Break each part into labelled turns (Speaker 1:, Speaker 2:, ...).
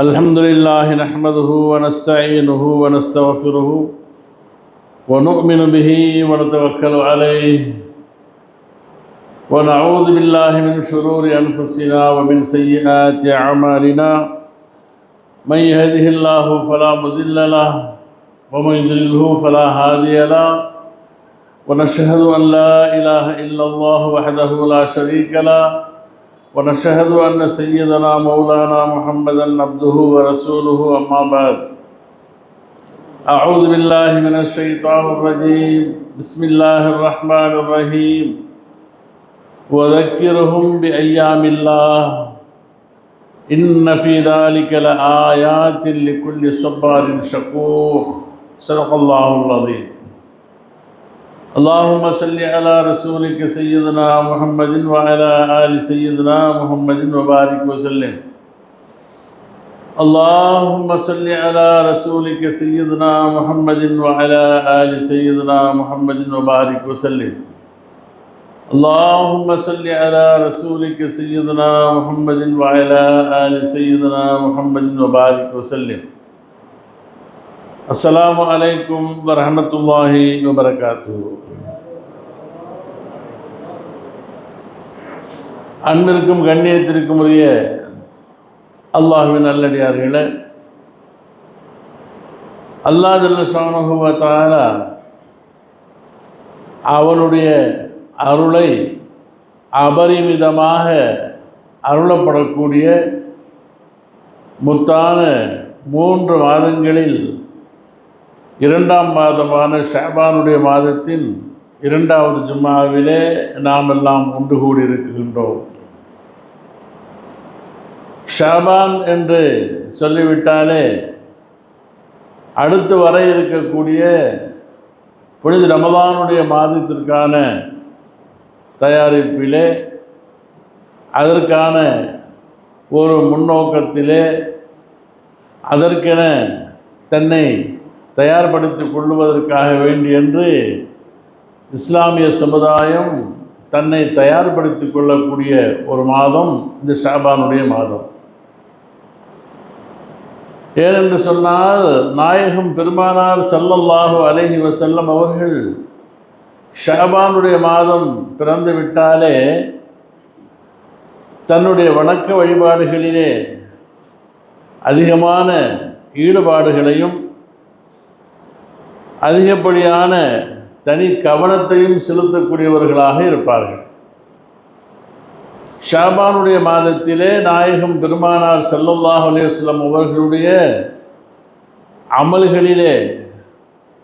Speaker 1: الحمد لله نحمده ونستعينه ونستغفره ونؤمن به ونتوكل عليه ونعوذ بالله من شرور أنفسنا ومن سيئات أعمالنا من يهده الله فلا مضل له ومن يضلله فلا هادي له ونشهد أن لا إله إلا الله وحده لا شريك له ونشهد أن سيدنا مولانا محمدا عبده ورسوله أما بعد أعوذ بالله من الشيطان الرجيم بسم الله الرحمن الرحيم وذكرهم بأيام الله إن في ذلك لآيات لكل صبار شكور صدق الله العظيم اللهم صل على رسولك سيدنا محمد وعلى آل سيدنا محمد وبارك وسلم اللهم صل على رسولك سيدنا محمد وعلى آل سيدنا محمد وبارك وسلم اللهم صل على رسولك سيدنا محمد وعلى آل سيدنا محمد وبارك وسلم அஸ்ஸலாமு அலைக்கும் வரஹ்மத்துல்லாஹி வபரகாத்துஹு. அன்பிற்கும் கண்ணியத்திற்கும் உரிய அல்லாஹ்வின் நல்லடியார்களே, அல்லாஹ் ஜல்ல ஷானஹு வ தஆலா அவனுடைய அருளை அபரிமிதமாக அருளப்படக்கூடிய முத்தான 3 மாதங்களில் இரண்டாம் மாதமான ஷஅபானுடைய மாதத்தின் 2வது ஜும்ஆவிலே நாம் எல்லாம் ஒன்று கூடியிருக்கின்றோம். ஷஅபான் என்று சொல்லிவிட்டாலே அடுத்து வர இருக்கக்கூடிய புனித ரமலானுடைய மாதத்திற்கான தயாரிப்பிலே, அதற்கான ஒரு முன்னோக்கத்திலே, அதற்கென தன்னை தயார்படுத்திக் கொள்வதற்காக வேண்டி என்று இஸ்லாமிய சமுதாயம் தன்னை தயார்படுத்திக் கொள்ளக்கூடிய ஒரு மாதம் இந்த ஷஅபானுடைய மாதம். ஏனென்று சொன்னால், நாயகம் பெருமானார் ஸல்லல்லாஹு அலைஹி வஸல்லம் அவர்கள் ஷஅபானுடைய மாதம் பிறந்து விட்டாலே தன்னுடைய வணக்க வழிபாடுகளிலே அதிகமான ஈடுபாடுகளையும் அதிகப்படியான தனி கவனத்தையும் செலுத்தக்கூடியவர்களாக இருப்பார்கள். ஷஅபானுடைய மாதத்திலே நாயகம் பெருமானார் ஸல்லல்லாஹு அலைஹி வஸல்லம் அவர்களுடைய அமல்களிலே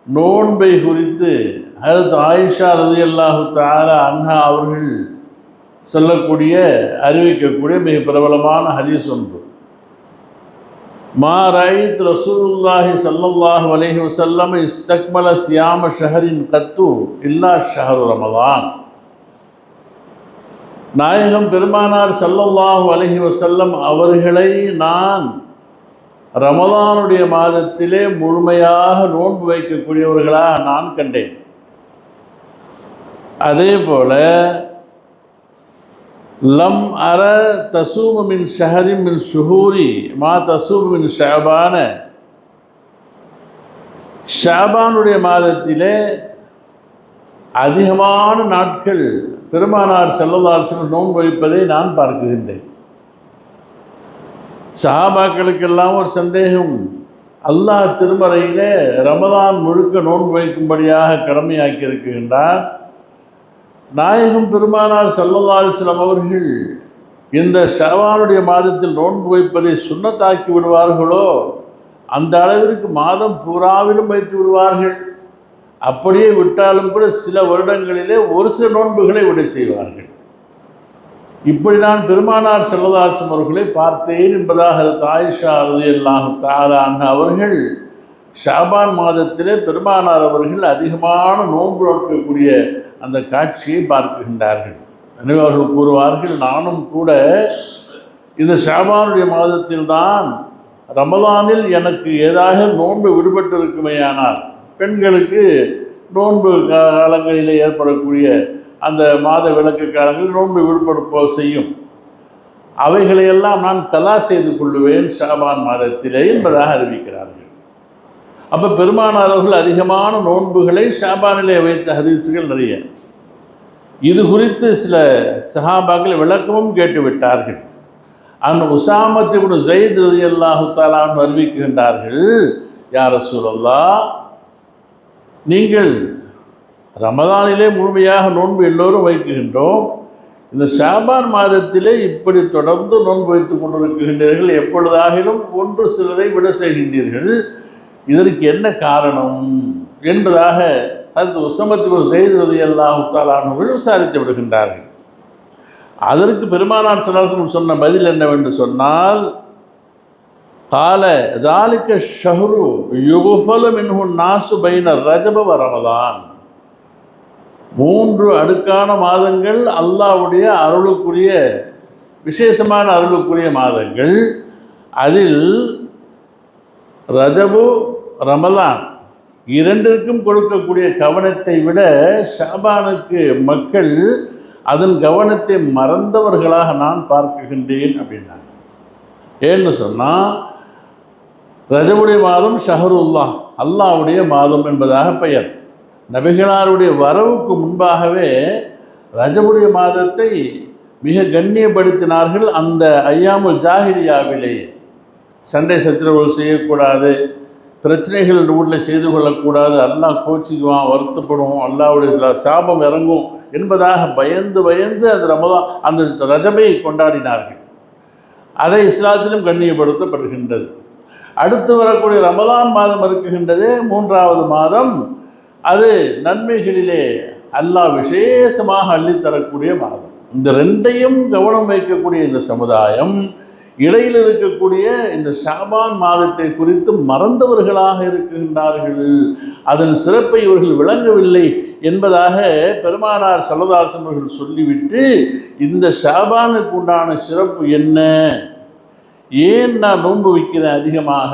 Speaker 1: நோன்பை குறித்து ஹஜ்ரத் ஆயிஷா ரலியல்லாஹு தஆலா அன்ஹா அவர்கள் சொல்லக்கூடிய அறிவிக்கக்கூடிய மிக பிரபலமான ஹதீஸ் ஒன்று. மா ரஅய்து ரசூலுல்லாஹி ஸல்லல்லாஹு அலைஹி வஸல்லம் இஸ்தக்மல சியாம ஷஹரின் கத்து இல்லா ஷஹரு ரமலான். நாயகம் பெருமானார் ஸல்லல்லாஹு அலைஹி வஸல்லம் அவர்களை நான் ரமலானுடைய மாதத்திலே முழுமையாக நோன்பு வைக்கக்கூடியவர்களாக நான் கண்டேன். அதே போல லம் அர தசூம மின் ஷஹரின் மின் ஷுஹூரி மா தசூம மின் ஷஅபான. ஷஅபானுடைய மாதத்திலே அதிகமான நாட்கள் பெருமானார் ஸல்லல்லாஹு அலைஹி வஸல்லம் நோன்பு வைப்பதை நான் பார்க்கின்றேன். சஹாபாக்களுக்கெல்லாம் ஒரு சந்தேகம், அல்லாஹ் திருமறையிலே ரமலான் முழுக்க நோன்பு வைக்கும்படியாக கடமையாக்கி இருக்கின்றார். நாயகம் பெருமானார் ஸல்லல்லாஹு அலைஹி வஸல்லம் அவர்கள் இந்த ஷஅபானுடைய மாதத்தில் நோன்பு வைப்பதை சுன்னத்தாக்கி விடுவார்களோ அந்த அளவிற்கு மாதம் பூராவிலும் வைத்து விடுவார்கள். அப்படியே விட்டாலும் கூட சில வருடங்களிலே ஒரு சில நோன்புகளை விட செய்வார்கள். இப்படி நான் பெருமானார் ஸல்லல்லாஹு அலைஹி வஸல்லம் அவர்களை பார்த்தேன் என்பதாக ஹஜ்ரத் ஆயிஷா ரலியல்லாஹு தஆலா அன்ஹா அவர்கள் ஷஅபான் மாதத்திலே பெருமானார் அவர்கள் அதிகமான நோன்பு நோக்கக்கூடிய அந்த காட்சியை பார்க்கின்றார்கள். எனவே அவர்கள் கூறுவார்கள், நானும் கூட இந்த ஷஅபானுடைய மாதத்தில் தான் ரமலானில் எனக்கு ஏதாவது நோன்பு விடுபட்டு இருக்குமேயானால், பெண்களுக்கு நோன்பு காலங்களிலே ஏற்படக்கூடிய அந்த மாத விளக்கு காலங்களில் நோன்பு விடுபட செய்யும். அவைகளையெல்லாம் நான் கலா செய்து கொள்ளுவேன் ஷாபான் மாதத்திலே என்பதாக அறிவிக்கிறார்கள். அப்போ பெருமானார் அவர்கள் அதிகமான நோன்புகளை ஷாபானிலே வைத்த ஹதீஸுகள் நிறைய. இது குறித்து சில சஹாபாக்கள் விளக்கமும் கேட்டுவிட்டார்கள். அந்த உசாமத் இப்னு ஸைத் ரலியல்லாஹு தஆலா அன்ஹு அறிவிக்கின்றார்கள், யா ரசூலல்லாஹ், நீங்கள் ரமதானிலே முழுமையாக நோன்பு எல்லோரும் வைக்கின்றோம், இந்த ஷாபான் மாதத்திலே இப்படி தொடர்ந்து நோன்பு வைத்துக் கொண்டிருக்கின்றீர்கள், எப்பொழுதாகிலும் ஒன்று சிலரை விட செய்கின்றீர்கள், இதற்கு என்ன காரணம் என்பதாக அது உஸாமத் இப்னு ஸைத் ரலியல்லாஹு தஆலா அன்ஹு விசாரித்து விடுகின்றார்கள். அதற்கு பெருமானார் ஸல்லல்லாஹு அலைஹி வஸல்லம் சொன்ன பதில் என்னவென்று சொன்னால், கால ذلك الشهر يغفل منه الناس بين رجب ورمضان. 3 அடுக்கான மாதங்கள் அல்லாஹ்வுடைய அருளுக்குரிய விசேஷமான அருளுக்குரிய மாதங்கள். அதில் ரஜபு ரமலான் இரண்டிற்கும் கொடுக்கக்கூடிய கவனத்தை விட ஷாபானுக்கு மக்கள் அதன் கவனத்தை மறந்தவர்களாக நான் பார்க்கின்றேன் அப்படின்னாங்க. ஏன்னு சொன்னால், ரஜபுடைய மாதம் ஷஹருல்லாஹ், அல்லாஹ்வுடைய மாதம் என்பதாக பெயர். நபிகளாருடைய வரவுக்கு முன்பாகவே ரஜபுடைய மாதத்தை மிக கண்ணியப்படுத்தினார்கள். அந்த ஐயாமுல் ஜாஹிலியாவிலேயே சண்டை சச்சரவுகள் செய்யக்கூடாது, பிரச்சனைகள் ஊரில் செய்து கொள்ளக்கூடாது, அல்லாஹ் கோச்சிக்குவான், வருத்தப்படுவோம், அல்லாஹ்வுடைய சாபம் இறங்கும் என்பதாக பயந்து பயந்து அந்த ரஜபை கொண்டாடினார்கள். அதை இஸ்லாத்திலும் கண்ணியப்படுத்தப்படுகின்றது. அடுத்து வரக்கூடிய ரமலான் மாதம் இருக்குகின்றது, 3வது மாதம். அது நன்மைகளிலே அல்லாஹ் விசேஷமாக அள்ளித்தரக்கூடிய மாதம். இந்த ரெண்டையும் கவனம் வைக்கக்கூடிய இந்த சமுதாயம் இடையில் இருக்கக்கூடிய இந்த ஷாபான் மாதத்தை குறித்து மறந்தவர்களாக இருக்கின்றார்கள். அதன் சிறப்பை இவர்கள் விளங்கவில்லை என்பதாக பெருமானார் ஸல்லல்லாஹு அலைஹி வஸல்லம் அவர்கள் சொல்லிவிட்டு, இந்த ஷாபானுக்கு உண்டான சிறப்பு என்ன, ஏன் நான் நோன்பு வைக்கிறேன் அதிகமாக,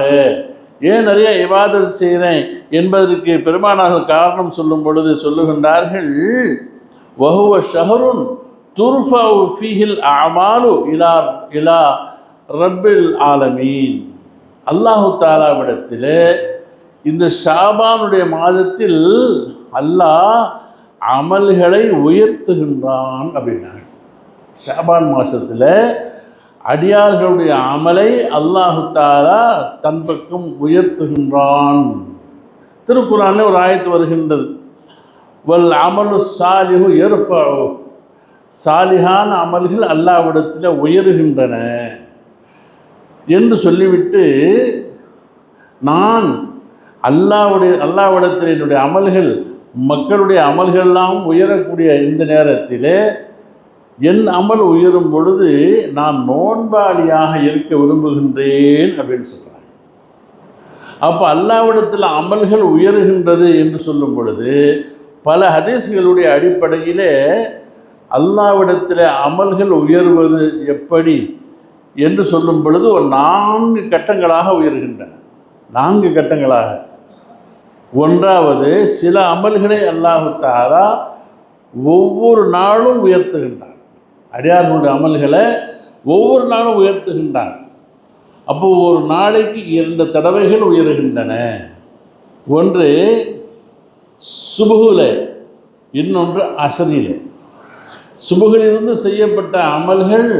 Speaker 1: ஏன் நிறைய இபாதத் செய்கிறேன் என்பதற்கு பெருமானார்கள் காரணம் சொல்லும் பொழுது சொல்லுகின்றார்கள், வஹுவ ஷஹருன் துர்ஃபஉ ஃபீஹில் அமாலு இலா ரப்பில் ஆலமீன். அல்லாஹு தஆலாவிடத்தில் இந்த ஷாபானுடைய மாதத்தில் அல்லாஹ் அமல்களை உயர்த்துகின்றான் அப்படின்னாங்க. ஷாபான் மாதத்தில் அடியார்களுடைய அமலை அல்லாஹு தஆலா தன் பக்கம் உயர்த்துகின்றான். திருக்குர்ஆனில் ஒரு ஆயத்து வருகின்றது, வல் அமலு சாலிஹு யர்ஃபஉ, சாலிஹான அமல்கள் அல்லாஹ்விடத்தில் உயருகின்றன என்று சொல்லிவிட்டு, நான் அல்லாஹ்விடத்தில் என்னுடைய அமல்கள், மக்களுடைய அமல்கள்லாம் உயரக்கூடிய இந்த நேரத்தில் என் அமல் உயரும் பொழுது நான் நோன்பாளியாக இருக்க விரும்புகின்றேன் அப்படின்னு சொல்கிறாங்க. அப்போ அல்லாஹ்விடத்தில் அமல்கள் உயருகின்றது என்று சொல்லும் பொழுது பல ஹதீஸ்களுடைய அடிப்படையிலே அல்லாஹ்விடத்தில் அமல்கள் உயர்வது எப்படி என்று சொல்லும் பொழுது ஒரு 4 கட்டங்களாக உயர்கின்றன. 4 கட்டங்களாக. ஒன்றாவது, சில அமல்களை அல்லாஹ் தஆலா ஒவ்வொரு நாளும் உயர்த்துகின்றான். அடியார்களுடைய அமல்களை ஒவ்வொரு நாளும் உயர்த்துகின்றான். அப்போ ஒரு நாளைக்கு 2 தடவைகள் உயர்கின்றன. ஒன்று சுபுகுல, இன்னொன்று அசரில். சுபுகிலிருந்து செய்யப்பட்ட அமல்கள்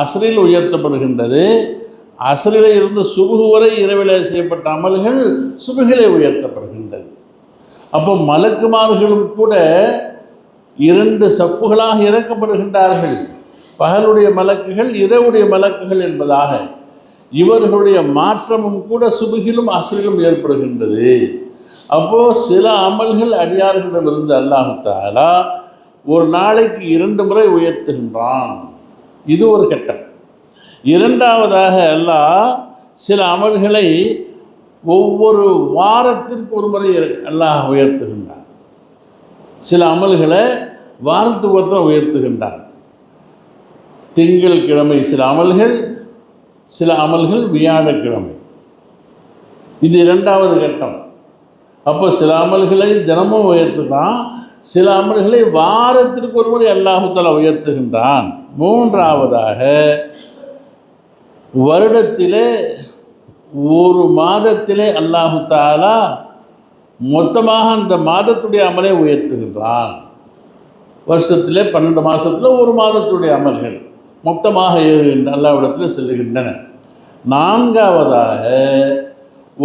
Speaker 1: அசரில் உயர்த்தப்படுகின்றது. அசரில் இருந்து சுபுகு வரை இரவில் செய்யப்பட்ட அமல்கள் சுபுகிலே உயர்த்தப்படுகின்றது. அப்போ மலக்குமார்களும் கூட 2 சப்புகளாக இறக்கப்படுகின்றார்கள். பகலுடைய மலக்குகள், இரவுடைய மலக்குகள் என்பதாக இவர்களுடைய மாற்றமும் கூட சுபுகிலும் அசரிலும் ஏற்படுகின்றது. அப்போது சில அமல்கள் அடியார்களிடமிருந்து அல்லாஹ் தஆலா ஒரு நாளைக்கு 2 முறை உயர்த்துகின்றான். இது ஒரு கட்டம். இரண்டாவதாக அல்லாஹ் சில அமல்களை ஒவ்வொரு வாரத்திற்கு ஒரு முறை அல்லாஹ் உயர்த்துகின்றான். சில அமல்களை வாரத்துக்கு ஒருத்தர் உயர்த்துகின்றான். திங்கள் கிழமை சில அமல்கள், சில அமல்கள் வியாழக்கிழமை. இது 2வது கட்டம். அப்போ சில அமல்களை தினமும் உயர்த்துகிறான், சில அமல்களை வாரத்திற்கு ஒரு முறை அல்லாஹ் தஆலா உயர்த்துகின்றான். மூன்றாவதாக வருடத்திலே ஒரு மாதத்திலே அல்லாஹு தஆலா மொத்தமாக அந்த மாதத்துடைய அமலை உயர்த்துகின்றான். வருஷத்திலே 12 மாதத்தில் ஒரு மாதத்துடைய அமல்கள் மொத்தமாக ஏறுகின்ற அல்லாஹ்விடத்தில் செல்லுகின்றன. நான்காவதாக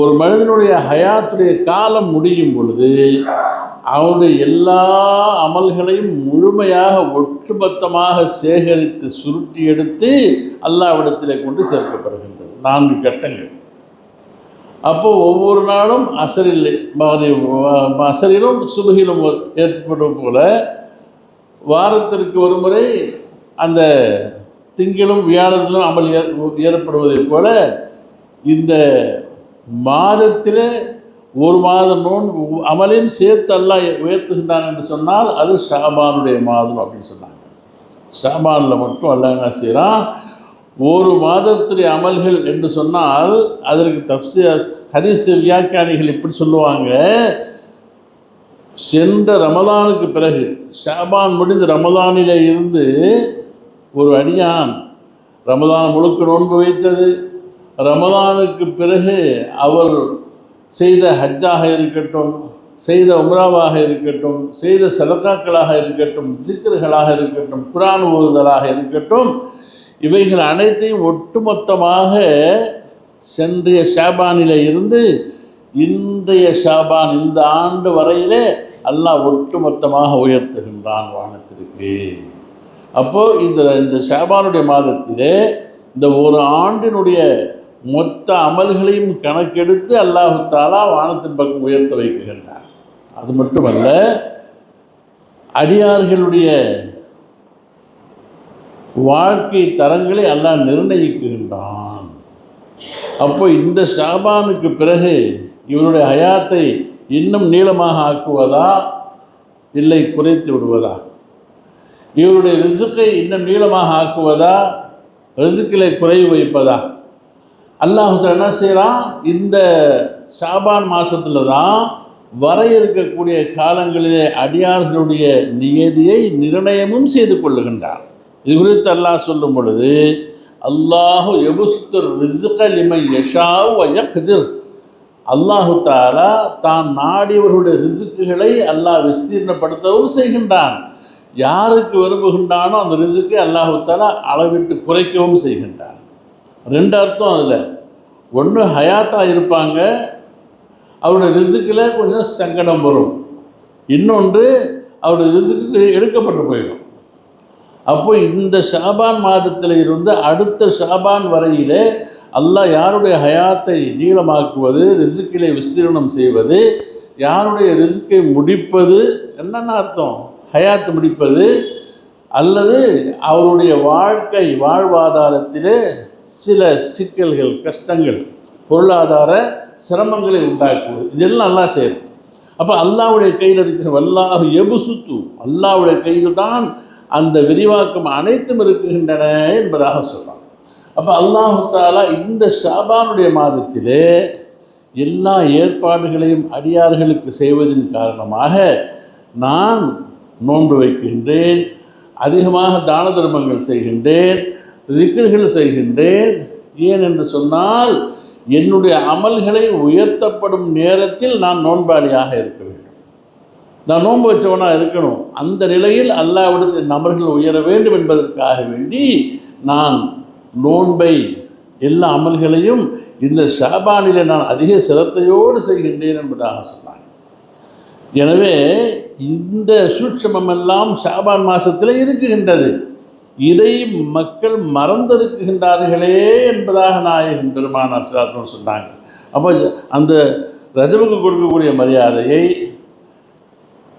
Speaker 1: ஒரு மனிதனுடைய ஹயாத்துடைய காலம் முடியும் பொழுது அவனுடைய எல்லா அமல்களையும் முழுமையாக ஒட்டுமொத்தமாக சேகரித்து சுருட்டி எடுத்து அல்லாஹ்விடத்திலே கொண்டு சேர்க்கப்படுகின்றது. 4 கட்டங்கள். அப்போது ஒவ்வொரு நாளும் அசரிலும் சுபகிலும் ஏற்படும் போல வாரத்திற்கு ஒரு முறை அந்த திங்களும் வியாழத்திலும் அமல் ஏற்படுவதைப் போல இந்த மாதத்தில் ஒரு மாதம் அமலையும் சேர்த்து அல்லாஹ் உயர்த்துகின்றான் என்று சொன்னால் அது ஷாபானுடைய மாதம் அப்படின்னு சொன்னாங்க. ஷாபானில் மட்டும் அல்லாஹ் என்ன செய்கிறான், ஒரு மாதத்துடைய அமல்கள் என்று சொன்னால் அதற்கு தஃப்சீர் ஹதீஸ் வியாக்கியானிகள் இப்படி சொல்லுவாங்க, சென்ற ரமதானுக்கு பிறகு ஷாபான் முடிந்து ரமதானிலே இருந்து ஒரு அடியான் ரமதான் முழுக்க நோன்பு வைத்தது, ரமதானுக்கு பிறகு அவர் செய்த ஹஜ்ஜாக இருக்கட்டும், செய்த உம்ராவாக இருக்கட்டும், செய்த சதகாக்களாக இருக்கட்டும், சிக்கர்களாக இருக்கட்டும், குர்ஆன் ஓதுதலாக இருக்கட்டும், இவைகள் அனைத்தையும் ஒட்டுமொத்தமாக சென்றைய ஷாபானில் இருந்து இன்றைய ஷாபான் இந்த ஆண்டு வரையிலே அல்லாஹ் ஒட்டுமொத்தமாக உயர்த்துகின்றான் வானத்திற்கு. அப்போது இந்த ஷாபானுடைய மாதத்திலே இந்த ஒரு ஆண்டினுடைய மொத்த அமல்களையும் கணக்கெடுத்து அல்லாஹு தஆலா வானத்தின் பக்கம் உயர்த்த வைக்கின்றான். அது மட்டுமல்ல, அடியார்களுடைய வாழ்க்கை தரங்களை அல்லாஹ் நிர்ணயிக்கின்றான். அப்போ இந்த ஷாபானுக்கு பிறகு இவருடைய ஹயாத்தை இன்னும் நீளமாக ஆக்குவதா இல்லை குறைத்து விடுவதா, இவருடைய ரிசுக்கை இன்னும் நீளமாக ஆக்குவதா ரிசுக்கிலே குறைவு வைப்பதா, அல்லாஹ் என்ன செய்கிறான், இந்த ஷாபான் மாதத்தில் தான் வர இருக்கக்கூடிய காலங்களிலே அடியார்களுடைய நியதியை நிர்ணயமும் செய்து கொள்ளுகின்றார். இது குறித்து அல்லாஹ் சொல்லும் பொழுது, அல்லாஹு யபுஸ்துர் ரிஸ்க லிமன் யஷாஉ வ யக்திர், அல்லாஹு தஆலா தான் நாடியவர்களுடைய ரிசுக்குகளை அல்லாஹ் விஸ்தீர்ணப்படுத்தவும் செய்கின்றான். யாருக்கு விரும்புகின்றானோ அந்த ரிசுக்கை அல்லாஹு தஆலா அளவிட்டு குறைக்கவும் செய்கின்றான். 2 அர்த்தம் அதில். ஒன்று, ஹயாத்தாக இருப்பாங்க, அவருடைய ரிசுக்கில் கொஞ்சம் சங்கடம் வரும். இன்னொன்று, அவருடைய ரிசுக்கு எடுக்கப்பட்டு போயிடும். அப்போ இந்த ஷாபான் மாதத்தில் இருந்து அடுத்த ஷாபான் வரையிலே அல்லாஹ் யாருடைய ஹயாத்தை நீளமாக்குவது, ரிசுக்கிலே விஸ்தீர்ணம் செய்வது, யாருடைய ரிசுக்கை முடிப்பது, என்னென்ன அர்த்தம், ஹயாத்து முடிப்பது, அல்லது அவருடைய வாழ்வாதாரத்திலே சில சிக்கல்கள், கஷ்டங்கள், பொருளாதார சிரமங்களை உண்டாக்குவது, இதெல்லாம் அல்லாஹ் செய்யும். அப்போ அல்லாஹ்வுடைய கையில் இருக்கிற வல்லாஹு யபுசுத்து, அல்லாஹ்வுடைய கையில் தான் அந்த விரிவாக்கம் அனைத்தும் இருக்குகின்றன என்பதாக சொல்கிறான். அப்போ அல்லாஹு தஆலா இந்த ஷாபானுடைய மாதத்திலே எல்லா ஏற்பாடுகளையும் அடியார்களுக்கு செய்வதன் காரணமாக நான் நோன்பு வைக்கின்றேன், அதிகமாக தான தர்மங்கள் செய்கின்றேன், திக்ர்கள் செய்கின்றேன். ஏன் என்று சொன்னால், என்னுடைய அமல்களை உயர்த்தப்படும் நேரத்தில் நான் நோன்பாளியாக இருக்க வேண்டும், நான் நோன்பு வச்சவனாக இருக்கணும். அந்த நிலையில் அல்லாஹ்விடத்தில் அமல்கள் உயர வேண்டும் என்பதற்காக வேண்டி நான் நோன்பை எல்லா அமல்களையும் இந்த ஷாபானிலே நான் அதிக சிரத்தையோடு செய்கின்றேன் என்பதாக சொன்னான். எனவே இந்த சூட்சமெல்லாம் ஷாபான் மாதத்தில் இருக்குகின்றது. இதை மக்கள் மறந்திருக்கின்றார்களே என்பதாக நாயகம் பெருமானார் ஸல்லல்லாஹு அலைஹி வஸல்லம் சொன்னாங்க. அப்போ அந்த ரஜபுக்கு கொடுக்கக்கூடிய மரியாதையை,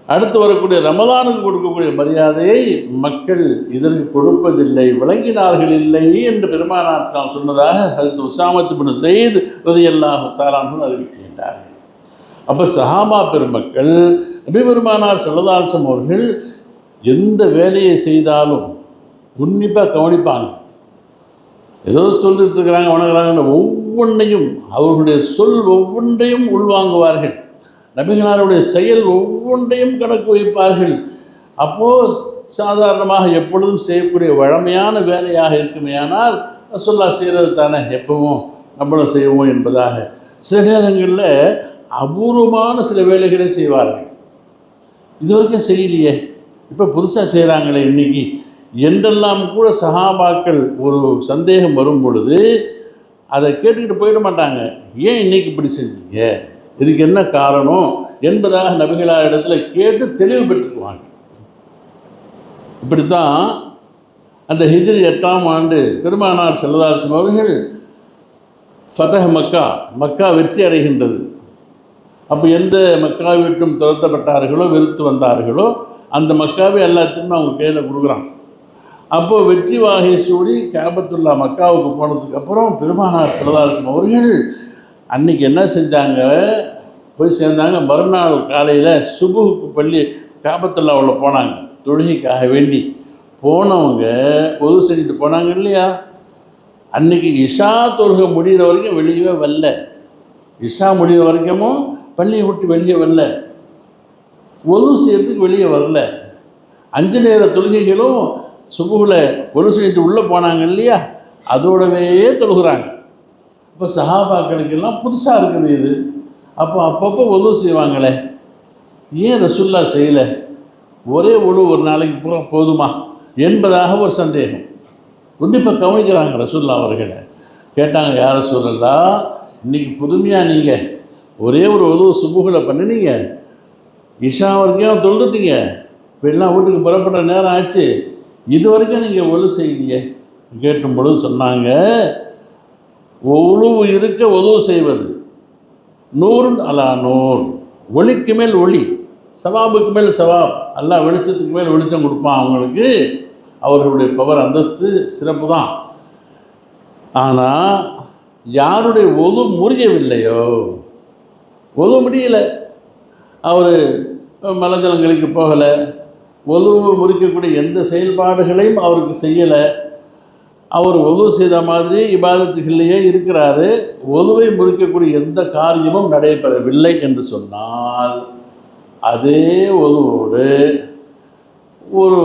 Speaker 1: அடுத்து வரக்கூடிய ரமதானுக்கு கொடுக்கக்கூடிய மரியாதையை மக்கள் இதற்கு கொடுப்பதில்லை, விளங்கினார்கள் இல்லை என்று பெருமானார் ஸல்லல்லாஹு சொன்னதாக ஹஜ்ரத் உஸாமத் இப்னு ஸைத் ரலியல்லாஹு தஆலா அன்ஹு அறிவிக்கின்றார்கள். அப்போ சஹாபா பெருமக்கள் நபி பெருமானார் ஸல்லல்லாஹு அலைஹி வஸல்லம் அவர்கள் எந்த வேலையை செய்தாலும் உன்னிப்பாக கவனிப்பாங்க. ஏதோ சொல்லிட்டு இருக்கிறாங்க, வணங்குறாங்க, ஒவ்வொன்றையும் அவர்களுடைய சொல் ஒவ்வொன்றையும் உள்வாங்குவார்கள். நபிகளாருடைய செயல் ஒவ்வொன்றையும் கணக்கு வைப்பார்கள். அப்போது சாதாரணமாக எப்பொழுதும் செய்யக்கூடிய வழமையான வேலையாக இருக்குமே. ஆனால் ரசூலுல்லாஹ் செய்கிறது தானே எப்பவும் நம்மளும் செய்வோம் என்பதாக சில நேரங்களில் அபூர்வமான சில வேலைகளை செய்வார்கள். இது வரைக்கும் செய்யலையே, இப்போ புதுசாக செய்கிறாங்களே இன்றைக்கி என்றெல்லாம் கூட சஹாபாக்கள் ஒரு சந்தேகம் வரும் பொழுது அதை கேட்டுக்கிட்டு போயிட மாட்டாங்க. ஏன் இன்றைக்கி இப்படி செஞ்சீங்க, இதுக்கு என்ன காரணம் என்பதாக நபிகளார் இடத்துல கேட்டு தெளிவு பெற்றுக்குவாங்க. இப்படித்தான் அந்த ஹிஜ்ரி 8ஆம் ஆண்டு பெருமானார் ஸல்லல்லாஹு அலைஹி வஸல்லம் அவர்கள் ஃபதஹ் மக்கா வெற்றி அடைகின்றது. அப்போ எந்த மக்காவை விட்டும் துரத்தப்பட்டார்களோ வெறுத்து வந்தார்களோ அந்த மக்காவை எல்லாத்தையுமே அவங்க கையில் கொடுக்குறாங்க. அப்போது வெற்றி வாகை சூடி காபத்துல்லா மக்காவுக்கு போனதுக்கு அப்புறம் பெருமானார் ஸல்லல்லாஹு அலைஹி வஸல்லம் அவர்கள் அன்றைக்கி என்ன செஞ்சாங்க, போய் சேர்ந்தாங்க. மறுநாள் காலையில் சுபுஹுக்கு பள்ளி காபத்துல்லாவில் போனாங்க. தொழுகைக்காக வேண்டி போனவங்க பொது செஞ்சுட்டு போனாங்க இல்லையா, அன்றைக்கி இஷா தொழுகை முடிகிற வரைக்கும் வெளியவே வரல. இஷா முடிகிற வரைக்கும் பள்ளியை விட்டு வெளியே வரல, ஒது செய்யறதுக்கு வெளியே வரல. 5 நேர தொழுகைகளும் சுபுகில் ஒது செஞ்சுட்டு உள்ளே போனாங்க இல்லையா, அதோடவே தொழுகிறாங்க. இப்போ சஹாபாக்களுக்கெல்லாம் புதுசாக இருக்குது இது. அப்பப்போ ஒது செய்வாங்களே, ஏன் ரசூலுல்லாஹ் செய்யலை, ஒரே ஒழு ஒரு நாளைக்கு பூரா போதுமா என்பதாக ஒரு சந்தேகம். கண்டிப்பாக கவனிக்கிறாங்க ரசூலுல்லாஹ் அவர்களை. கேட்டாங்க, யார் ரசூலல்லாஹ், இன்றைக்கி புதுமையாக நீங்கள் ஒரே ஒரு உதவு சுபுகில் பண்ணினீங்க, இஷா வரைக்கும் தொழுதுட்டீங்க, இப்போ எல்லாம் வீட்டுக்கு புறப்பட்ட நேரம் ஆச்சு, இது வரைக்கும் நீங்கள் ஒழு செய்வீங்க. கேட்டும் பொழுது சொன்னாங்க, ஒழுவு இருக்க உதவு செய்வது நூறுன் அலா நூர், ஒளிக்கு மேல் ஒளி, சவாபுக்கு மேல் சவாப். அல்லாஹ் வெளிச்சத்துக்கு மேல் வெளிச்சம் கொடுப்பான் அவங்களுக்கு. அவர்களுடைய பவர் அந்தஸ்து சிறப்பு தான். ஆனால் யாருடைய ஒது முறியவில்லையோ, ஒது முடியலை, அவர் மலஜலங்களுக்கு போகலை, ஒதுவு முறிக்கக்கூடிய எந்த செயல்பாடுகளையும் அவருக்கு செய்யலை, அவர் ஒது செய்த மாதிரி இபாதத்துகளிலேயே இருக்கிறாரு, ஒதுவை முறிக்கக்கூடிய எந்த காரியமும் நடைபெறவில்லை என்று சொன்னால், அதே ஒதுவோடு ஒரு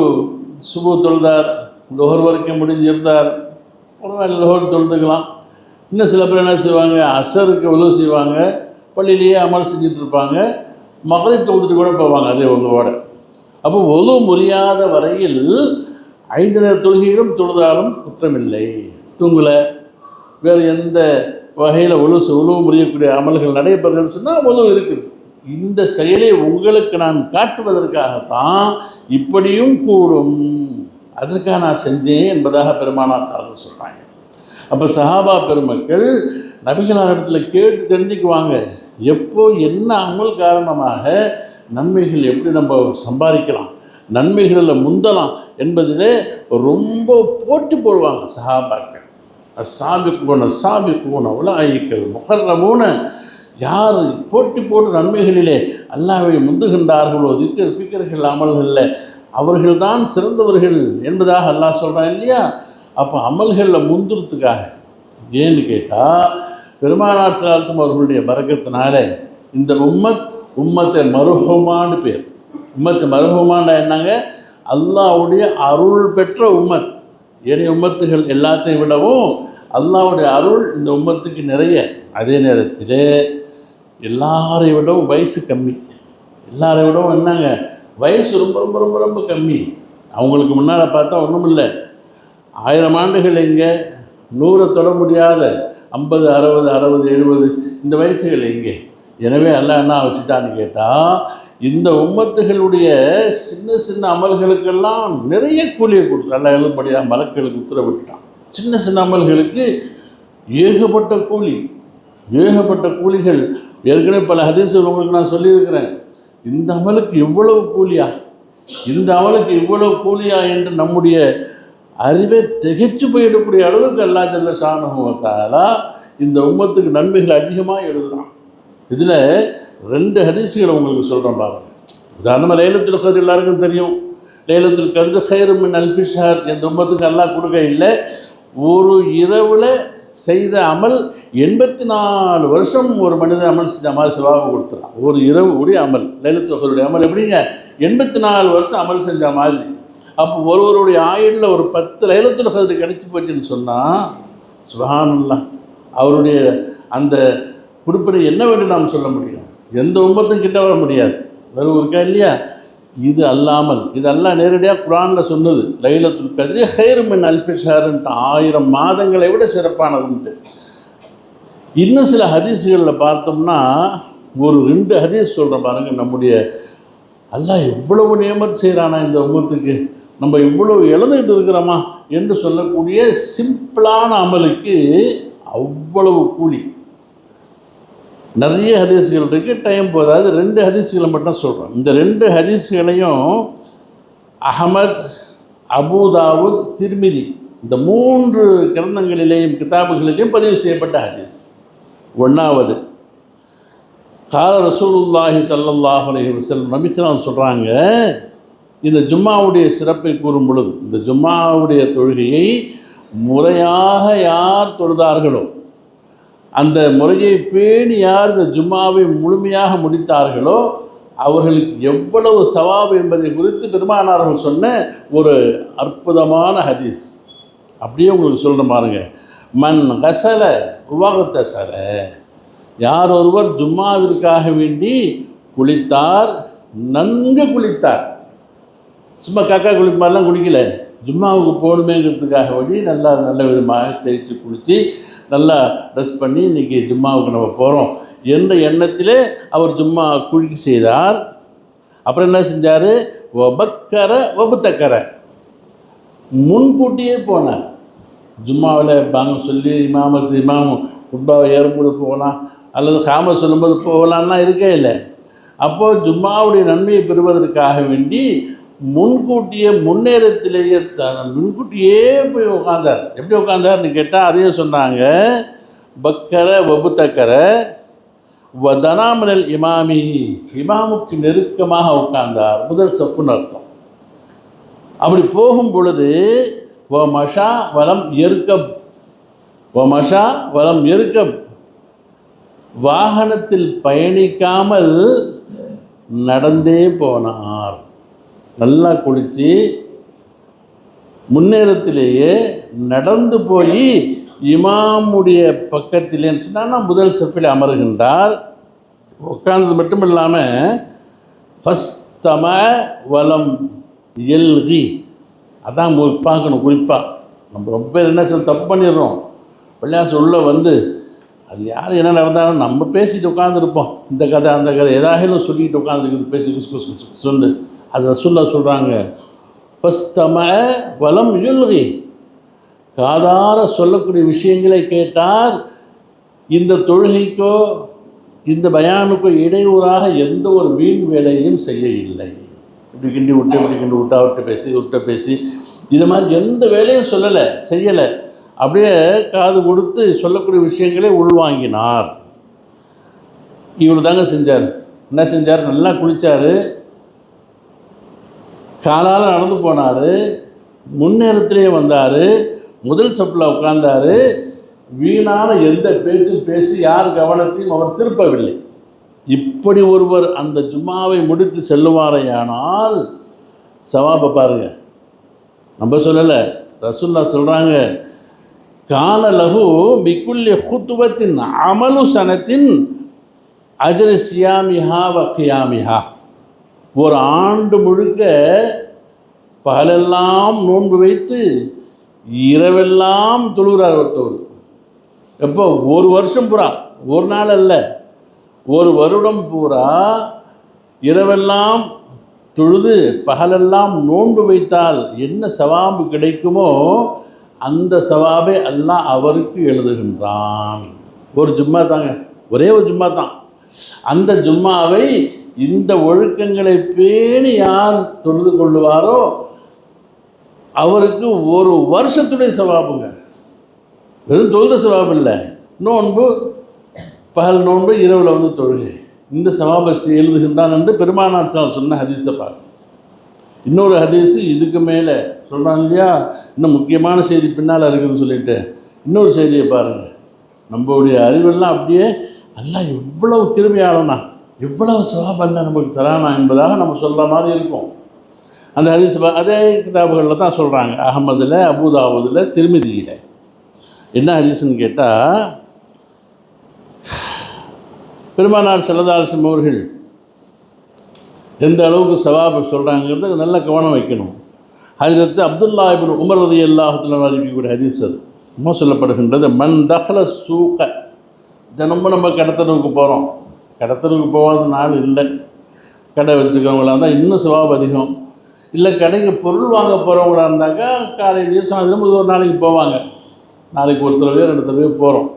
Speaker 1: சுபு தொழுதார், லோஹர் வரைக்கும் முடிஞ்சிருந்தார், ஒரு லோஹர் தொழுதுக்கலாம். இன்னும் சில பேர் என்ன செய்வாங்க, அசருக்கு ஒது செய்வாங்க, பள்ளியிலேயே அமல் செஞ்சுட்டு இருப்பாங்க, மகரிப் தொழுதுட்டு கூட போவாங்க அதே ஒதுவோடு. அப்போ ஒது முறியாத வரையில் 5 நேர தொழுகையிலும் தொழுதாலும் குற்றமில்லை. தூங்கலை, வேறு எந்த வகையில் ஒழுவு முறியக்கூடிய அமல்கள் நடைபெறுன்னு சொன்னால் ஒழுவு இருக்குது. இந்த செயலை உங்களுக்கு நான் காட்டுவதற்காகத்தான் இப்படியும் கூடும், அதற்காக நான் செஞ்சேன் என்பதாக பெருமானார் ஸல்லல்லாஹு சொல்கிறாங்க. அப்போ சஹாபா பெருமக்கள் நபிகளார் இடத்துல கேட்டு தெரிஞ்சுக்குவாங்க, எப்போ என்ன அமல் காரணமாக நன்மைகள் எப்படி நம்ம சம்பாதிக்கலாம், நன்மைகளில் முந்தலாம் என்பதிலே ரொம்ப போட்டி போடுவாங்க சஹாபாக்கள். அஸ்ஸாபிகூன உலாயிக்கல் முகர்ரமூன, யார் போட்டி போட்டு நன்மைகளிலே அல்லாஹ்வை முந்துகின்றார்களோ, ஃபிக்ர்கள் அமல்களில் அவர்கள்தான் சிறந்தவர்கள் என்பதாக அல்லாஹ் சொல்கிறான் இல்லையா. அப்போ அமல்களில் முந்துறதுக்காக ஏன்னு கேட்டால், பெருமானார் ஸல்லல்லாஹு அலைஹி வஸல்லம் அவர்களுடைய பரக்கத்தினால இந்த உம்மத்தை மர்ஹூமான்னு பேர். உம்மத்து மர்ஹூமான்னா என்னங்க, அல்லாஹ்வுடைய அருள் பெற்ற உம்மத். ஏனைய உம்மத்துகள் எல்லாத்தையும் விடவும் அல்லாஹ்வுடைய அருள் இந்த உம்மத்துக்கு நிறைய. அதே நேரத்தில் எல்லாரை விடவும் வயசு கம்மி, எல்லாரை விடவும் என்னங்க வயசு ரொம்ப ரொம்ப ரொம்ப ரொம்ப கம்மி. அவங்களுக்கு முன்னால் பார்த்தா ஒன்றும் இல்லை, 1000 ஆண்டுகள் எங்கே, 100 தொட முடியாத 50, 60, 70 இந்த வயசுகள் எங்கே. எனவே அல்லாஹ் என்ன வச்சுட்டான்னு கேட்டால், இந்த உம்மத்துகளுடைய சின்ன சின்ன அமல்களுக்கெல்லாம் நிறைய கூலியை கொடுத்து அல்லாஹ் எழுதும்படியாக மலக்களுக்கு உத்தரவிட்டான். சின்ன சின்ன அமல்களுக்கு ஏகப்பட்ட கூலி, ஏகப்பட்ட கூலிகள். ஏற்கனவே பல ஹதீஸ்கள் உங்களுக்கு நான் சொல்லியிருக்கிறேன், இந்த அமலுக்கு இவ்வளவு கூலியா, இந்த அமலுக்கு இவ்வளவு கூலியா என்று நம்முடைய அறிவை திகைச்சு போயிடக்கூடிய அளவுக்கு அல்லாஹ் ஜல்ல ஷானஹு வ தஆலா இந்த உம்மத்துக்கு நன்மைகள் அதிகமாக எழுதுகிறான். இதில் 2 ஹதீஸ்களை உங்களுக்கு சொல்கிறேன் பாருங்க. உதாரணமாக லைலத்துல் கத்ர் எல்லாருக்கும் தெரியும். லைலத்துல் கத்ர் கைரும் மின் அல்ஃபி ஷஹர். இந்த உம்மத்துக்கு அல்லாஹ் கொடுக்க இல்லை, ஒரு இரவில் செய்த அமல் 84 வருஷம் ஒரு மனிதன் அமல் செஞ்ச மாதிரி சிவாவை கொடுத்துறான். ஒரு இரவு கூடிய அமல், லைலத்துல் கத்ருடைய அமல் எப்படிங்க, 84 வருஷம் அமல் செஞ்ச மாதிரி. அப்போ ஒருவருடைய ஆயுளில் ஒரு 10 லைலத்துல் கத்ர் கிடைச்சி போச்சுன்னு சொன்னால் சுப்ஹானல்லாஹ், அவருடைய அந்த குறிப்பிட என்ன வேண்டும் நாம் சொல்ல முடியும்? எந்த உம்மத்தும் கிட்ட வர முடியாது. வேறு இருக்கா இல்லையா? இது அல்லாமல், இது அல்லாஹ் நேரடியாக குர்ஆனில் சொன்னது, லைலத்துல் கத்ர் ഖൈറുம் மின் அல்ஃபி ஷஹ்ர்ன்ட்டு, 1000 மாதங்களை விட சிறப்பானதுன்ட்டு. இன்னும் சில ஹதீஸ்களில் பார்த்தோம்னா ஒரு 2 ஹதீஸ் சொல்கிறேன் பாருங்கள். நம்முடைய அல்லாஹ் எவ்வளவு நியமத் செய்கிறானா இந்த உம்மத்துக்கு, நம்ம இவ்வளவு இழந்துக்கிட்டு இருக்கிறோமா என்று சொல்லக்கூடிய சிம்பிளான அமலுக்கு அவ்வளவு கூலி. நிறைய ஹதீஸ்கள் இருக்குது, டைம் போதாது. 2 ஹதீஸ்களை மட்டும் சொல்கிறேன். இந்த 2 ஹதீஸ்களையும் அஹமத், அபூ தாவூத், திர்மிதி இந்த 3 கிரந்தங்களிலேயும் கிதாபுகளிலேயும் பதிவு செய்யப்பட்ட ஹதீஸ். 1வது, கால ரசூலுல்லாஹி ஸல்லல்லாஹு அலைஹி வஸல்லம், நபிஸலாம் சொல்கிறாங்க, இந்த ஜும்மாவுடைய சிறப்பை கூறும் பொழுது, இந்த ஜும்மாவுடைய தொழுகையை முறையாக யார் தொழுதார்களோ, அந்த முறையை பேணி யார் இந்த ஜும்மாவை முழுமையாக முடித்தார்களோ அவர்களுக்கு எவ்வளவு சவாபு என்பதை குறித்து பெருமானார்கள் சொன்ன ஒரு அற்புதமான ஹதீஸ். அப்படியே உங்களுக்கு சொல்கிறேன் பாருங்க. மன் கசல உவகத்தசல, யார் ஒருவர் ஜும்மாவிற்காக வேண்டி குளித்தார், நன்கு குளித்தார், சும்மா காக்கா குளிப்பாரெலாம் குளிக்கலை, ஜும்மாவுக்கு போகணுமேங்கிறதுக்காக வேண்டி நல்ல விதமாக தேய்ச்சி குளித்து நல்லா ட்ரெஸ் பண்ணி இன்றைக்கி ஜும்மாவுக்கு நம்ம போகிறோம் என்ற எண்ணத்திலே அவர் ஜும்மா குளிக்க செய்தார். அப்புறம் என்ன செஞ்சார்? ஒபக்கர ஒபுத்தக்கர, முன்கூட்டியே போனார். ஜும்மாவில் பாங்க சொல்லி இமாம் குட்பாவை ஏறும்போது போகலாம், அல்லது காம சொல்லும்போது போகலான்னா இருக்கே இல்லை. அப்போது ஜும்மாவுடைய நன்மையை பெறுவதற்காக வேண்டி முன்கூட்டியே முன்கூட்டியே போய் உட்காந்தார். எப்படி உட்காந்தார்னு கேட்டால் அதையே சொன்னாங்க. பக்கர வபுத்தக்கர வதனாமனல் இமாமி, இமாமுக்கு நெருக்கமாக உட்கார்ந்தார், முதல் சப்புன்னு அர்த்தம். அப்படி போகும் பொழுது வமஷா வலம் எருக்கப், வமஷா வலம் எருக்கப், வாகனத்தில் பயணிக்காமல் நடந்தே போனார். நல்லா குளித்து முன்னேறத்திலேயே நடந்து போய் இமாமுடைய பக்கத்திலேன்னு சொன்னால் முதல் சப்பில் அமர்கின்றார். உட்கார்ந்தது மட்டும் இல்லாமல் ஃபஸ்தம வலம் எல்கி, அதான் பார்க்கணும். குறிப்பாக நம்ம ரொம்ப பேர் என்ன சொல்ல தப்பு பண்ணிடுறோம். பள்ளியாசு உள்ளே வந்து அது யார் என்ன நடந்தாலும் நம்ம பேசிட்டு உட்காந்துருப்போம். இந்த கதை அந்த கதை ஏதாகலும் சொல்லிட்டு உட்காந்துருக்கு, பேசி குஸ் குஸ் குஸ் சொல்லு. அது ரசூலுல்லாஹ் சொல்கிறாங்க, ஃபஸ்தம வலம் யுல்கி, காதார சொல்லக்கூடிய விஷயங்களை கேட்டார். இந்த தொழுகைக்கோ இந்த பயானுக்கோ இடையூறாக எந்த ஒரு வீண் வேலையும் செய்ய இல்லை. இப்படி கிண்டி விட்டு அவர்கிட்ட பேசி இது மாதிரி எந்த வேலையும் சொல்லலை, செய்யலை. அப்படியே காது கொடுத்து சொல்லக்கூடிய விஷயங்களை உள்வாங்கினார். இவ்வளோ தாங்க செஞ்சார். என்ன செஞ்சார்? நல்லா குளித்தார், காலால் நடந்து போனார், முன்னேறத்திலே வந்தார், முதல் சப்பில் உட்கார்ந்தார். வீணான எந்த பேச்சும் பேசி யார் கவனத்தையும் அவர் திருப்பவில்லை. இப்படி ஒருவர் அந்த ஜும்மாவை முடித்து செல்லுவாரையானால் சவாபை பாருங்கள். நம்ம சொல்லலை, ரசூலுல்லாஹ் சொல்கிறாங்க, கான லஹு பிக்குல்லி ஹுத்வத்தின் அமலு சனத்தின் அஜ்ரு சியாமிஹா வ கியாமிஹா, ஒரு ஆண்டு முழுக்க பகலெல்லாம் நோன்பு வைத்து இரவெல்லாம் தொழுகிறார் ஒருத்தவர். எப்போ? ஒரு வருஷம் பூரா, ஒரு நாள் அல்ல, ஒரு வருடம் பூரா இரவெல்லாம் தொழுது பகலெல்லாம் நோன்பு வைத்தால் என்ன சவாபு கிடைக்குமோ அந்த சவாபை அல்லாஹ் அவருக்கு எழுதுகின்றான். ஒரு ஜும்மா தாங்க, ஒரே ஒரு ஜும்மா தான். அந்த ஜும்மாவை இந்த ஒழுக்கங்களை பேணி யார் தொழுது கொள்ளுவாரோ அவருக்கு ஒரு வருஷத்துடைய சவாபுங்க. வெறும் தொழுத சவாபு இல்லை, நோன்பு, பகல் நோன்பு, இரவில் வந்து தொழுகை, இந்த சவாபை எழுதுகின்றான் என்று பெருமானார் சொன்ன ஹதீஸை பார்க்க. இன்னொரு ஹதீஸு இதுக்கு மேலே சொல்கிறாங்க இல்லையா, இன்னும் முக்கியமான செய்தி பின்னால் இருக்குதுன்னு சொல்லிட்டு இன்னொரு செய்தியை பாருங்கள். நம்மளுடைய அறிவெல்லாம் அப்படியே எல்லாம் எவ்வளவு கிருமையாளனா, எவ்வளவு சவாபல்ல நமக்கு தரானா என்பதாக நம்ம சொல்கிற மாதிரி இருக்கும். அந்த ஹதீஸ் அதே கிதாபுகளில் தான் சொல்கிறாங்க. அஹமதில், அபூதாவுதில், திருமிதியில். என்ன ஹதீஸ்ன்னு கேட்டால், பெருமானார் ஸல்லல்லாஹு அலைஹி வஸல்லம் அவர்கள் எந்த அளவுக்கு சவாபு சொல்கிறாங்கிறது நல்ல கவனம் வைக்கணும். ஹஜ்ரத் அப்துல்லா இப்னு உமர் ரலியல்லாஹு தஆலா அறிவிக்கக்கூடிய ஹதீஸ் அது. இன்னும் சொல்லப்படுகின்றது, மன் தஹல சூக, தினமும் நம்ம கடத்தலுக்கு போகிறோம், கடத்தலுக்கு போகாத நாள் இல்லை. கடை வச்சுருக்கவங்களாக இருந்தால் இன்னும் சவாபு அதிகம். இல்லை கடைக்கு பொருள் வாங்க போகிறவங்களா இருந்தாக்கா காலையிலேயே சாயந்தரம் ஒரு நாளைக்கு போவாங்க, நாளைக்கு ஒரு தடவையோ 2 தடவையோ போகிறோம்.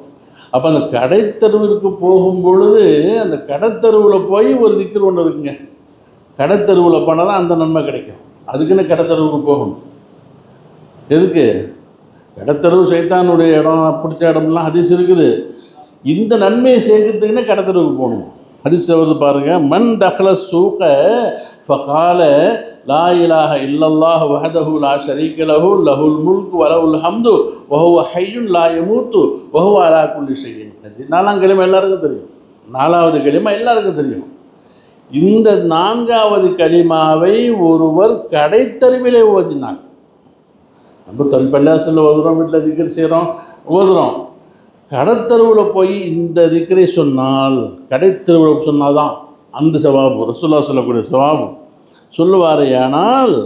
Speaker 1: அப்போ அந்த கடைத்தெருவிற்கு போகும் பொழுது அந்த கடைத்தெருவில் போய் ஒரு திக்ர் ஒன்று இருக்குங்க. கடைத்தெருவில் போனால் தான் அந்த நன்மை கிடைக்கும். அதுக்குன்னு கடைத்தெருவுக்கு போகணும். எதுக்கு? கடைத்தெருவு சைத்தானுடைய இடம், பிடிச்ச இடம்லாம் ஹதீஸ் இருக்குது. இந்த நன்மையை சேர்க்கறதுக்குன்னு கடைத்தெருவுக்கு போகணும். ஹதீஸில் வந்து பாருங்கள், மன் தஹல சூக ஃபகால லா இலாஹ இல்லல்லாஹு வஹதஹு லா ஷரீக லஹு லஹுல் முல்கு வலஹுல் ஹம்து வஹுவ ஹய்யுன் லா யமூத்து வஹுவ அலா குல்லி ஷைஇன் கதீர். 4ஆம் கலிமா எல்லாருக்கும் தெரியும். 4வது கலிமா எல்லாருக்கும் தெரியும். இந்த 4வது கலிமாவை ஒருவர் கடைத்தெருவிலே ஓதினார். நம்ம பள்ளியாசலில் ஓதுகிறோம், வீட்டில் திக்ர் செய்கிறோம், ஓதுகிறோம். கடைத்தெருவில் போய் இந்த திக்ரை சொன்னால், கடைத்தெருவில் சொன்னால் தான் அந்த சவாபு, ரசூலுல்லாஹ் சொல்லக்கூடிய சவாபு சொல்லுவாரேயானால்,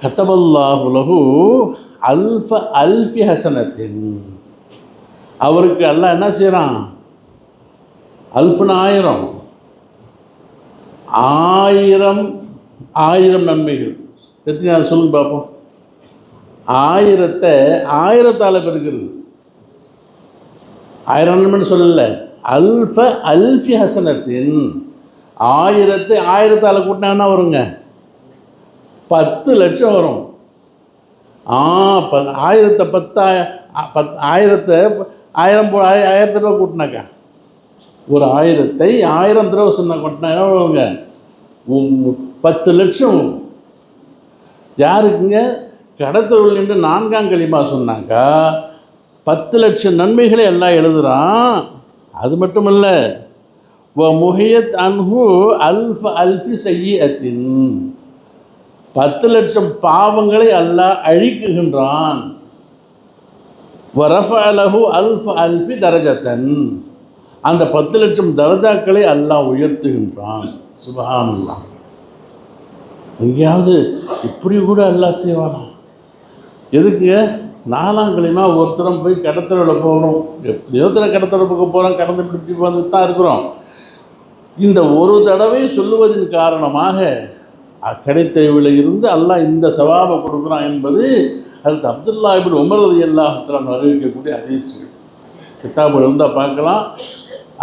Speaker 1: கதபல்லாஹு லஹு அல்ஃபி ஹசனத்தின், அவருக்கு அல்லாஹ் என்ன செய்கிறான்? அல்ஃபுன்னு 1000 நன்மைகள். எத்தனை சொல்லுங்க பார்ப்போம். 1000-ஐ 1000-ஆல் பெருக்கிறது. 1000 நன்மைன்னு சொல்லலை, அல்ஃபி ஹசனத்தின். 1000-ஐ 1000-ஆல் கூட்டினா என்ன வருங்க? 10 லட்சம் வரும். 1000-ஐ 1000 ரூபா கூட்டினாக்கா, ஒரு 1000-ஐ 1000 தடவை சொன்ன கூட்டினா என்ன வருங்க? 10 லட்சம். யாருக்குங்க? கடத்தொழில் என்று 4ஆம் கலிமா சொன்னாக்கா 10 லட்சம் நன்மைகளை எல்லாம் எழுதுகிறான். அது மட்டுமல்ல, முஹியத் அன்ஹு அல்ஃபி சய்யிஅத்தின், 10 லட்சம் பாவங்களை அல்லாஹ் அழிக்குகின்றான். வரஃபஅ லஹு அல்ஃபி தரஜத்தன், அந்த 10 லட்சம் தரஜாக்களை அல்லாஹ் உயர்த்துகின்றான். சுப்ஹானல்லாஹ். எங்கேயாவது இப்படி கூட அல்லாஹ் செய்வானா? எதுக்குங்க? 4ஆம் கலிமா ஒருத்தரம் போய் கடத்தலுவில் போகிறோம், எப்படியோத்தில் கடத்தலுக்கு போகிறோம், கடந்து பிடிச்சி வந்துட்டு தான் இருக்கிறோம். இந்த ஒரு தடவை சொல்லுவதன் காரணமாக கடைத்தெருவில் இருந்து அல்லாஹ் இந்த சவாபை கொடுக்குறான் என்பது ஹஜ்ரத் அப்துல்லா இப்னு உமர் ரலியல்லாஹு தஆலா அறிவிக்கக்கூடிய ஹதீஸ். கிதாபில் இருந்தால் பார்க்கலாம்.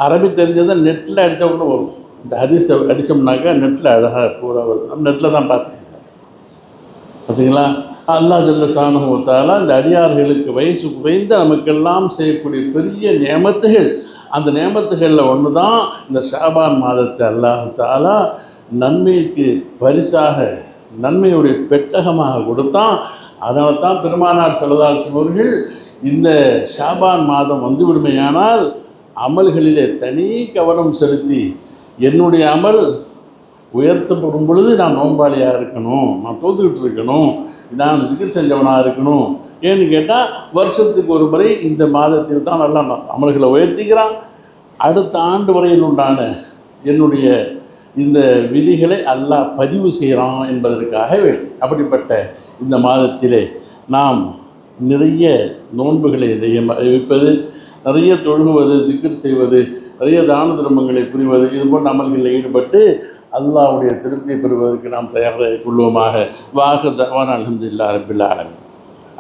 Speaker 1: அரபி தெரிஞ்சதை நெட்டில் அடித்தா கூட வரும். இந்த ஹதீஸை அடித்தோம்னாக்கா நெட்டில் அழகாக பூரா வரும். நெட்டில் தான் பார்த்தேன். பார்த்தீங்களா? அல்லாஹ் ஜல்ல ஷானஹு வ தஆலா இந்த அடியார்களுக்கு வயசு குறைந்த நமக்கெல்லாம் செய்யக்கூடிய பெரிய நியமத்துகள், அந்த நியமத்துகளில் ஒன்று தான் இந்த ஷாபான் மாதத்தை அல்லாஹ் தஆலா நன்மைக்கு பரிசாக, நன்மையுடைய பெட்டகமாக கொடுத்தான். அதனால தான் பெருமானார் ஸல்லல்லாஹு அலைஹி வஸல்லம் அவர்கள் இந்த ஷாபான் மாதம் வந்து விடுமையானால் அமல்களிலே தனி கவனம் செலுத்தி, என்னுடைய அமல் உயர்த்தப்படும் பொழுது நான் நோம்பாளியாக இருக்கணும், நான் தோத்துக்கிட்டு இருக்கணும், நான் சிகிர் செஞ்சவனாக இருக்கணும். ஏன்னு கேட்டால் வருஷத்துக்கு ஒரு முறை இந்த மாதத்தில் தான் நல்லா அமல்களை உயர்த்திக்கிறான். அடுத்த ஆண்டு வரையில் உண்டான என்னுடைய இந்த விதிகளை அல்லாஹ் பதிவு செய்கிறான் என்பதற்காக அப்படிப்பட்ட இந்த மாதத்திலே நாம் நிறைய நோன்புகளை வைப்பது, நிறைய தொழுகுவது, சிக்கர் செய்வது, நிறைய தான தர்மங்களை புரிவது, இதுபோன்ற அமல்களில் ஈடுபட்டு அல்லாஹ்வுடைய திருப்தியை பெறுவதற்கு நாம் தயாராக கொள்வோமாக. வாஹிர் தஅவானா அல்ஹம்துலில்லாஹி ரப்பில் ஆலமீன்.